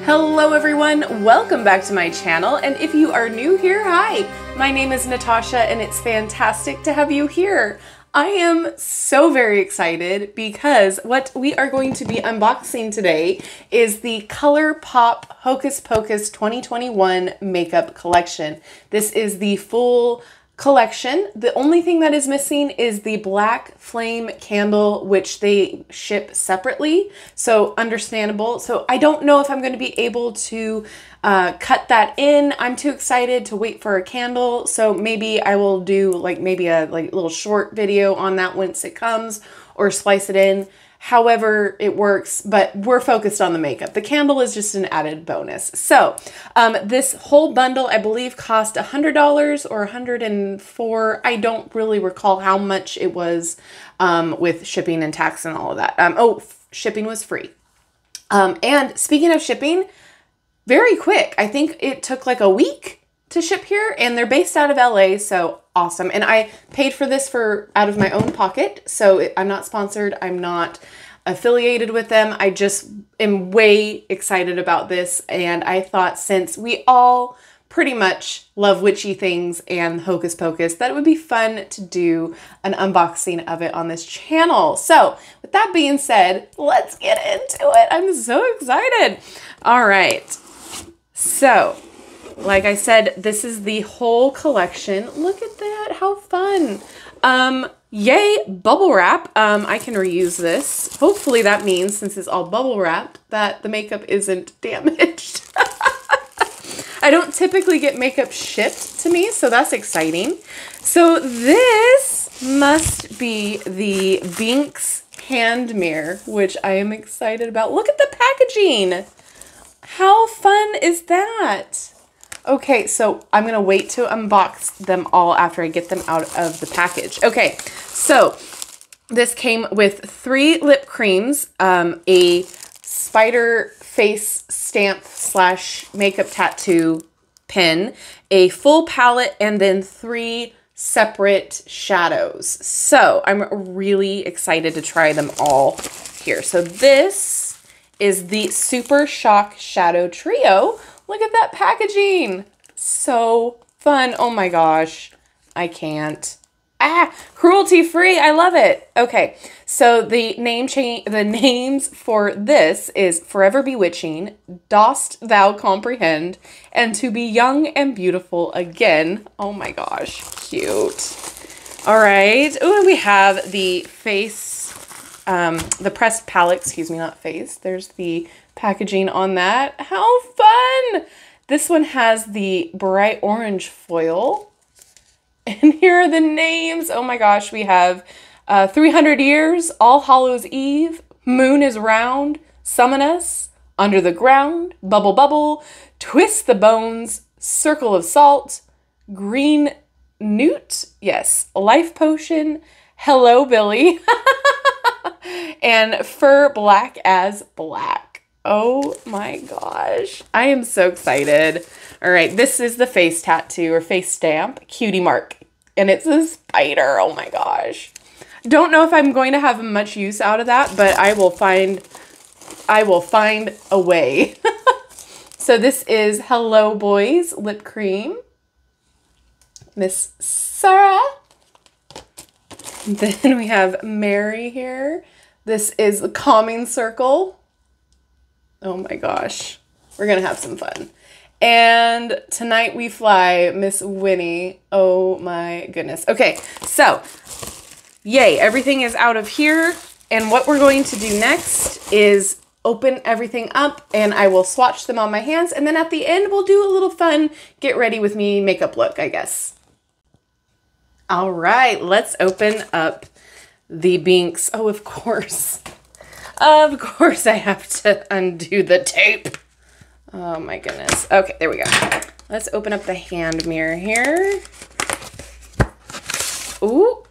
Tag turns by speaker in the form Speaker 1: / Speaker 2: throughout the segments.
Speaker 1: Hello everyone, welcome back to my channel, and if you are new here, hi! My name is Natasha and it's fantastic to have you here. I am so very excited because what we are going to be unboxing today is the ColourPop Hocus Pocus 2021 makeup collection. This is the full collection. The only thing that is missing is the black flame candle, which they ship separately, so understandable. So I don't know if I'm going to be able to cut that in. I'm too excited to wait for a candle, so maybe I will do maybe a little short video on that once it comes, or splice it in. However it works, but we're focused on the makeup. The candle is just an added bonus. So this whole bundle, I believe, cost $100 or $104. I don't really recall how much it was with shipping and tax and all of that. Oh, shipping was free. And speaking of shipping, very quick. I think it took like a week to ship here, and they're based out of LA, so awesome. And I paid for this out of my own pocket, so I'm not sponsored, I'm not affiliated with them. I just am way excited about this, and I thought since we all pretty much love witchy things and Hocus Pocus, that it would be fun to do an unboxing of it on this channel. So with that being said, let's get into it. I'm so excited. All right, so like I said, this is the whole collection. Look at that, how fun. Yay, bubble wrap. I can reuse this. Hopefully that means, since it's all bubble wrapped, that the makeup isn't damaged. I don't typically get makeup shipped to me, so that's exciting. So this must be the Binks hand mirror, which I am excited about. Look at the packaging. How fun is that? Okay, so I'm gonna wait to unbox them all after I get them out of the package. Okay, so this came with 3 lip creams, a spider face stamp / makeup tattoo pen, a full palette, and then 3 separate shadows. So I'm really excited to try them all here. So this is the Super Shock Shadow Trio. Look at that packaging. So fun. Oh my gosh. I can't. Cruelty free. I love it. Okay. So the names for this is Forever Bewitching, Dost Thou Comprehend, and To Be Young and Beautiful Again. Oh my gosh. Cute. All right. Oh, and we have the face, the pressed palette, excuse me, not face. There's the packaging on that. How fun! This one has the bright orange foil. And here are the names. Oh my gosh, we have 300 Years, All Hallows Eve, Moon is Round, Summon Us, Under the Ground, Bubble Bubble, Twist the Bones, Circle of Salt, Green Newt, yes, Life Potion, Hello Billy, and Fur Black as Black. Oh my gosh. I am so excited. All right, this is the face tattoo or face stamp, Cutie Mark. And it's a spider. Oh my gosh. Don't know if I'm going to have much use out of that, but I will find a way. So this is Hello Boys lip cream. Miss Sarah. Then we have Mary here. This is the Calming Circle. Oh my gosh, we're gonna have some fun. And Tonight We Fly, Miss Winnie. Oh my goodness. Okay, so yay, everything is out of here. And what we're going to do next is open everything up, and I will swatch them on my hands. And then at the end, we'll do a little fun get ready with me makeup look, I guess. All right, let's open up the Binks. Oh, of course. Of course I have to undo the tape. Oh my goodness. Okay, there we go. Let's open up the hand mirror here. Ooh.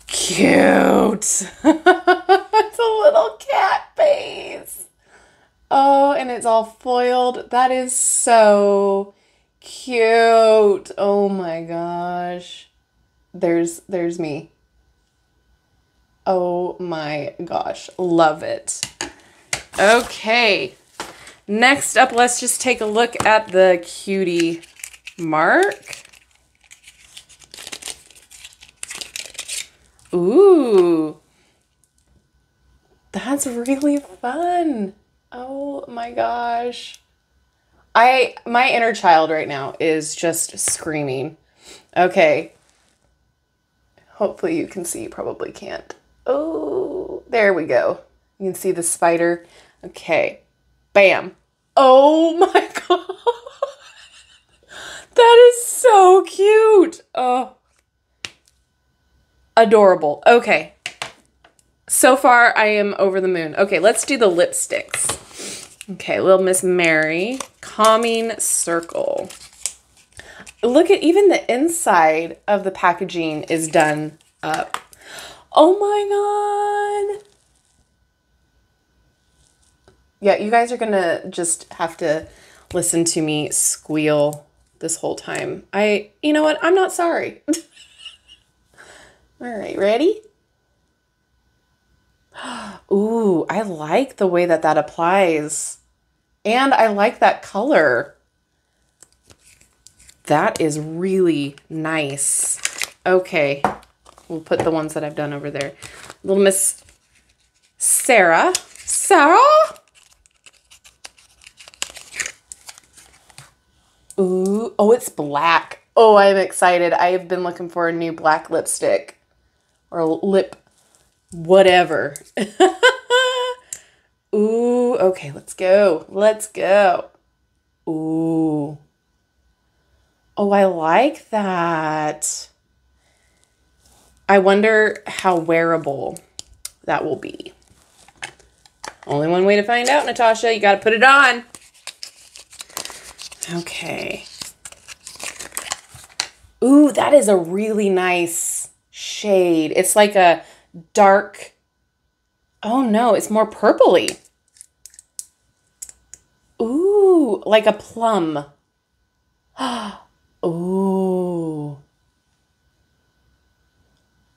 Speaker 1: Cute. It's a little cat face. Oh, and it's all foiled. That is so cute. Oh my gosh. There's me. Oh my gosh, love it. Okay. Next up, let's just take a look at the Cutie Mark. Ooh. That's really fun. Oh my gosh. My inner child right now is just screaming. Okay. Hopefully you can see, you probably can't. Oh, there we go. You can see the spider. Okay. Bam. Oh my God. That is so cute. Oh. Adorable. Okay. So far, I am over the moon. Okay, let's do the lipsticks. Okay, Little Miss Mary. Calming Circle. Look at even the inside of the packaging is done up. Oh my God. Yeah, you guys are gonna just have to listen to me squeal this whole time. You know what? I'm not sorry. All right, ready? Ooh, I like the way that applies. And I like that color. That is really nice. Okay, we'll put the ones that I've done over there. Little Miss Sarah. Sarah? Ooh, oh, it's black. Oh, I'm excited. I have been looking for a new black lipstick. Or lip, whatever. Ooh, okay, let's go. Let's go. Ooh. Oh, I like that. I wonder how wearable that will be. Only one way to find out, Natasha. You got to put it on. Okay. Ooh, that is a really nice shade. It's like a dark, oh no, it's more purpley. Ooh, like a plum. Ooh.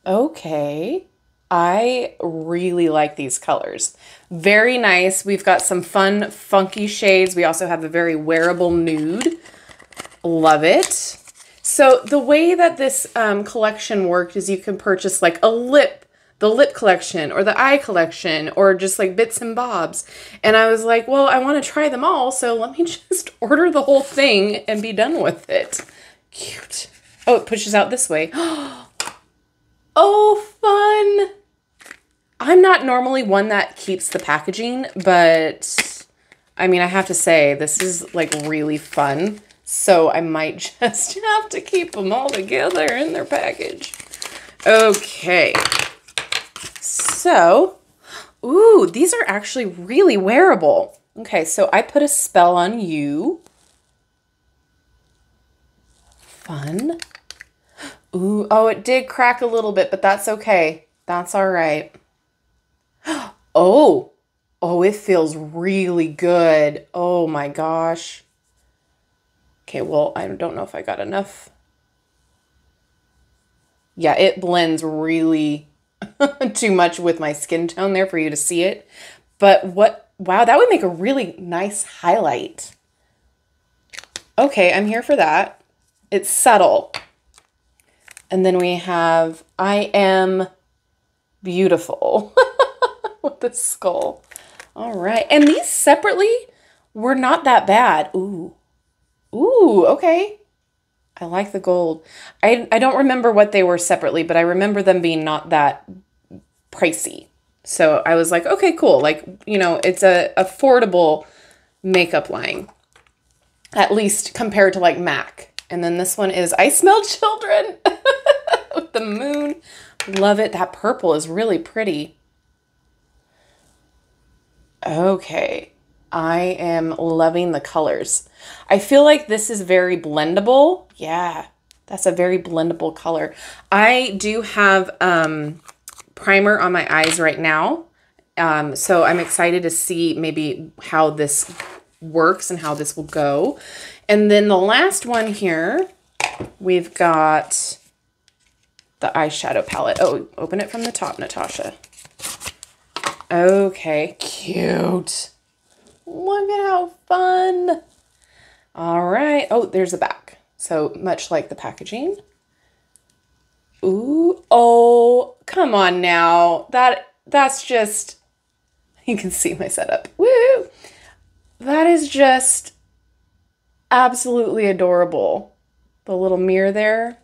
Speaker 1: Okay. I really like these colors. Very nice. We've got some fun, funky shades. We also have a very wearable nude. Love it. So the way that this collection worked is you can purchase like the lip collection or the eye collection or just like bits and bobs. And I was like, well, I want to try them all. So let me just order the whole thing and be done with it. Cute. Oh, it pushes out this way. Oh, fun. I'm not normally one that keeps the packaging, but I mean, I have to say this is like really fun. So I might just have to keep them all together in their package. Okay. So, ooh, these are actually really wearable. Okay, so I put a spell on you. Fun. Ooh, oh, it did crack a little bit, but that's okay. That's all right. Oh, it feels really good. Oh my gosh. Okay, well, I don't know if I got enough. Yeah, it blends really too much with my skin tone there for you to see it. But wow, that would make a really nice highlight. Okay, I'm here for that. It's subtle. And then we have I Am Beautiful with the skull. All right, and these separately were not that bad. Ooh, okay. I like the gold. I don't remember what they were separately, but I remember them being not that pricey. So I was like, okay, cool. Like, you know, it's a affordable makeup line, at least compared to like MAC. And then this one is I Smell Children with the moon. Love it. That purple is really pretty. Okay. I am loving the colors. I feel like this is very blendable. Yeah, that's a very blendable color. I do have primer on my eyes right now. So I'm excited to see maybe how this works and how this will go. And then the last one here, we've got the eyeshadow palette. Oh, open it from the top, Natasha. Okay, cute. Look at how fun. All right. Oh, there's a back. So much like the packaging. Ooh. Oh, come on now. That's just, you can see my setup. Woo. That is just absolutely adorable. The little mirror there.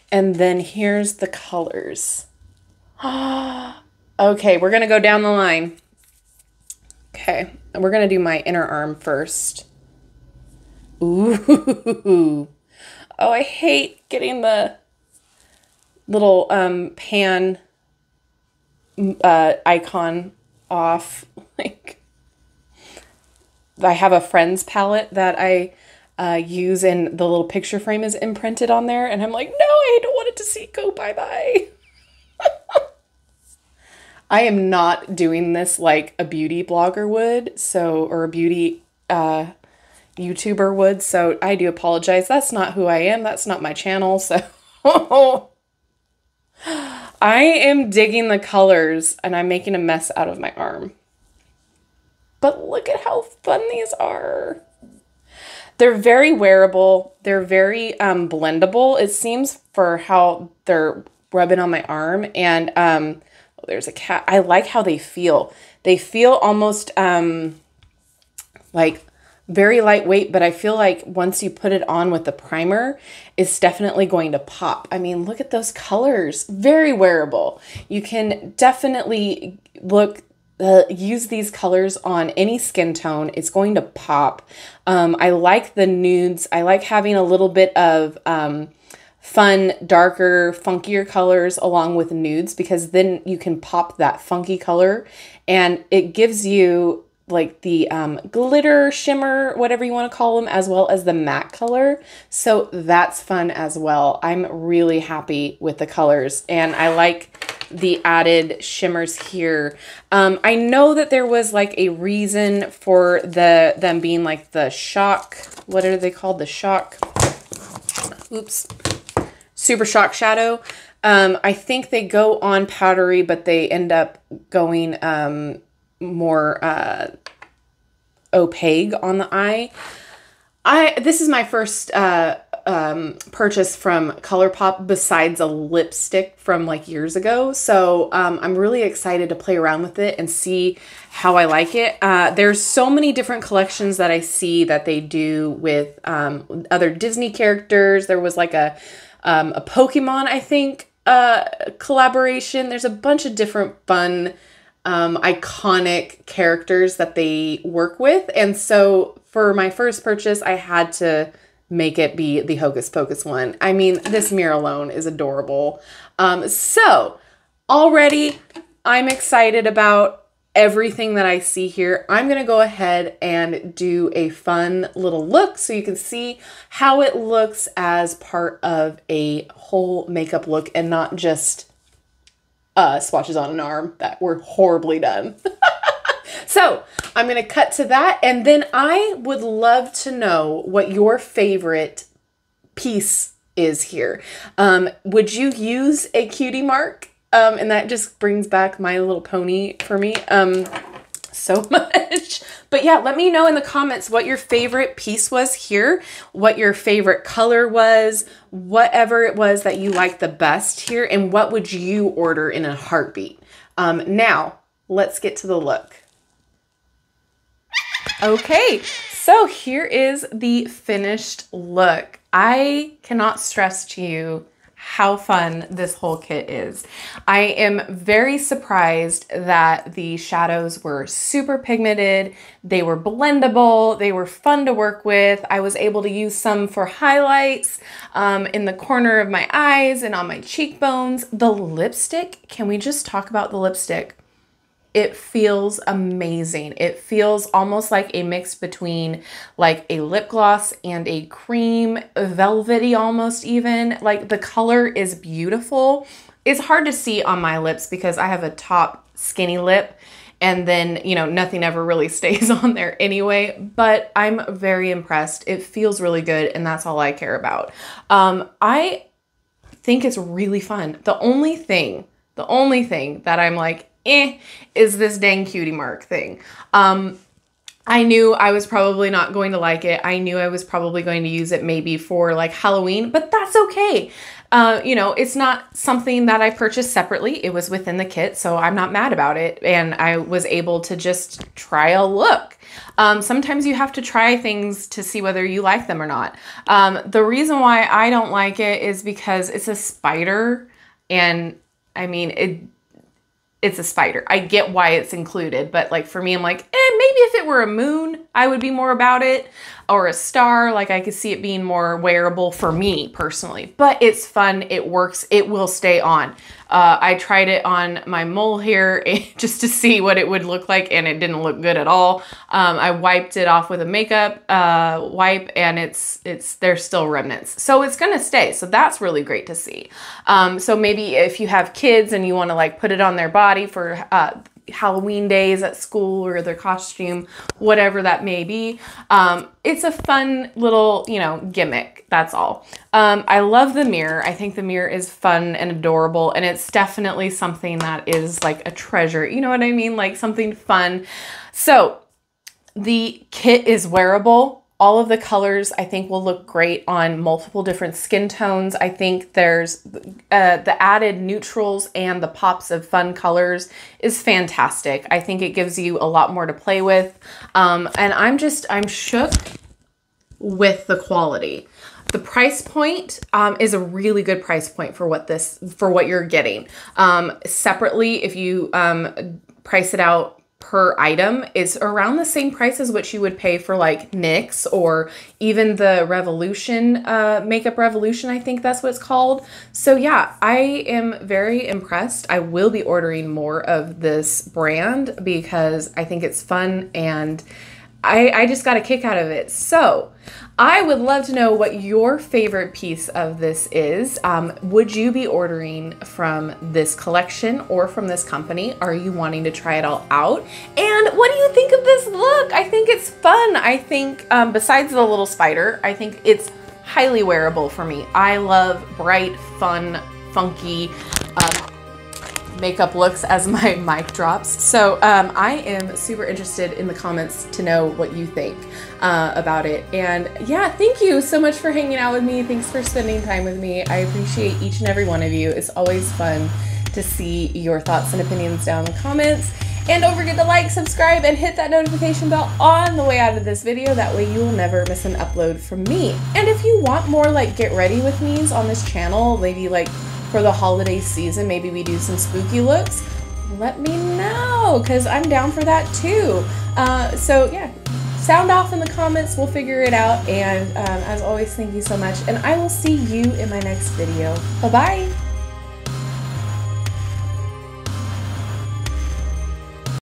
Speaker 1: And then here's the colors. Okay, we're going to go down the line. Okay, and we're going to do my inner arm first. Ooh. Oh, I hate getting the little pan icon off. Like, I have a friend's palette that I use, and the little picture frame is imprinted on there, and I'm like, no, I don't want it to see go bye-bye. I am not doing this like a beauty blogger would, or a beauty YouTuber would, so I do apologize. That's not who I am. That's not my channel, so I am digging the colors, and I'm making a mess out of my arm. But look at how fun these are. They're very wearable. They're very blendable, it seems, for how they're rubbing on my arm. And there's a cat. I like how they feel. They feel almost like very lightweight, but I feel like once you put it on with the primer, it's definitely going to pop. I mean, look at those colors. Very wearable. You can definitely use these colors on any skin tone. It's going to pop. I like the nudes. I like having a little bit of fun, darker, funkier colors along with nudes, because then you can pop that funky color and it gives you like the glitter, shimmer, whatever you want to call them, as well as the matte color. So that's fun as well. I'm really happy with the colors, and I like the added shimmers here. I know that there was like a reason for them being like the shock, what are they called? The shock, oops, super shock shadow. I think they go on powdery, but they end up going more opaque on the eye. This is my first purchase from ColourPop besides a lipstick from like years ago. So I'm really excited to play around with it and see how I like it. There's so many different collections that I see that they do with other Disney characters. There was like a Pokemon, I think, collaboration. There's a bunch of different fun iconic characters that they work with. And so for my first purchase, I had to make it be the Hocus Pocus one. I mean, this mirror alone is adorable. So already I'm excited about everything that I see here. I'm going to go ahead and do a fun little look so you can see how it looks as part of a whole makeup look and not just swatches on an arm that were horribly done. So I'm going to cut to that. And then I would love to know what your favorite piece is here. Would you use a cutie mark? And that just brings back My Little Pony for me so much. But yeah, let me know in the comments what your favorite piece was here, what your favorite color was, whatever it was that you liked the best here, and what would you order in a heartbeat. Now, let's get to the look. Okay, so here is the finished look. I cannot stress to you how fun this whole kit is. I am very surprised that the shadows were super pigmented. They were blendable. They were fun to work with. I was able to use some for highlights in the corner of my eyes and on my cheekbones. The lipstick, can we just talk about the lipstick? It feels amazing. It feels almost like a mix between like a lip gloss and a cream, velvety almost even. Like the color is beautiful. It's hard to see on my lips because I have a top skinny lip and then, you know, nothing ever really stays on there anyway, but I'm very impressed. It feels really good and that's all I care about. I think it's really fun. The only thing that I'm like, is this dang cutie mark thing. I knew I was probably not going to like it. I knew I was probably going to use it maybe for like Halloween, but that's okay. You know, it's not something that I purchased separately. It was within the kit, so I'm not mad about it. And I was able to just try a look. Sometimes you have to try things to see whether you like them or not. The reason why I don't like it is because it's a spider, and I mean, it's a spider. I get why it's included, but like for me, I'm like, maybe if it were a moon, I would be more about it, or a star. Like I could see it being more wearable for me personally, but it's fun. It works. It will stay on. I tried it on my mole hair just to see what it would look like, and it didn't look good at all. I wiped it off with a makeup wipe, and there's still remnants. So it's gonna stay. So that's really great to see. So maybe if you have kids and you wanna like put it on their body for Halloween days at school or their costume, whatever that may be. It's a fun little, you know, gimmick. That's all. I love the mirror. I think the mirror is fun and adorable, and it's definitely something that is like a treasure. You know what I mean? Like something fun. So the kit is wearable. All of the colors I think will look great on multiple different skin tones. I think there's the added neutrals and the pops of fun colors is fantastic. I think it gives you a lot more to play with. And I'm shook with the quality. The price point is a really good price point for what you're getting. Separately, if you price it out per item, is around the same price as what you would pay for like NYX or even the Revolution, Makeup Revolution, I think that's what it's called. So yeah, I am very impressed. I will be ordering more of this brand because I think it's fun, and I just got a kick out of it. So I would love to know what your favorite piece of this is. Would you be ordering from this collection or from this company? Are you wanting to try it all out? And what do you think of this look? I think it's fun. I think besides the little spider, I think it's highly wearable for me. I love bright, fun, funky makeup looks as my mic drops. So I am super interested in the comments to know what you think about it. And yeah, thank you so much for hanging out with me. Thanks for spending time with me. I appreciate each and every one of you. It's always fun to see your thoughts and opinions down in the comments. And don't forget to like, subscribe, and hit that notification bell on the way out of this video. That way you will never miss an upload from me. And if you want more like get ready with me's on this channel, maybe like for the holiday season, maybe we do some spooky looks, let me know, because I'm down for that too. So yeah, sound off in the comments, we'll figure it out. And as always, thank you so much, and I will see you in my next video. Bye-bye.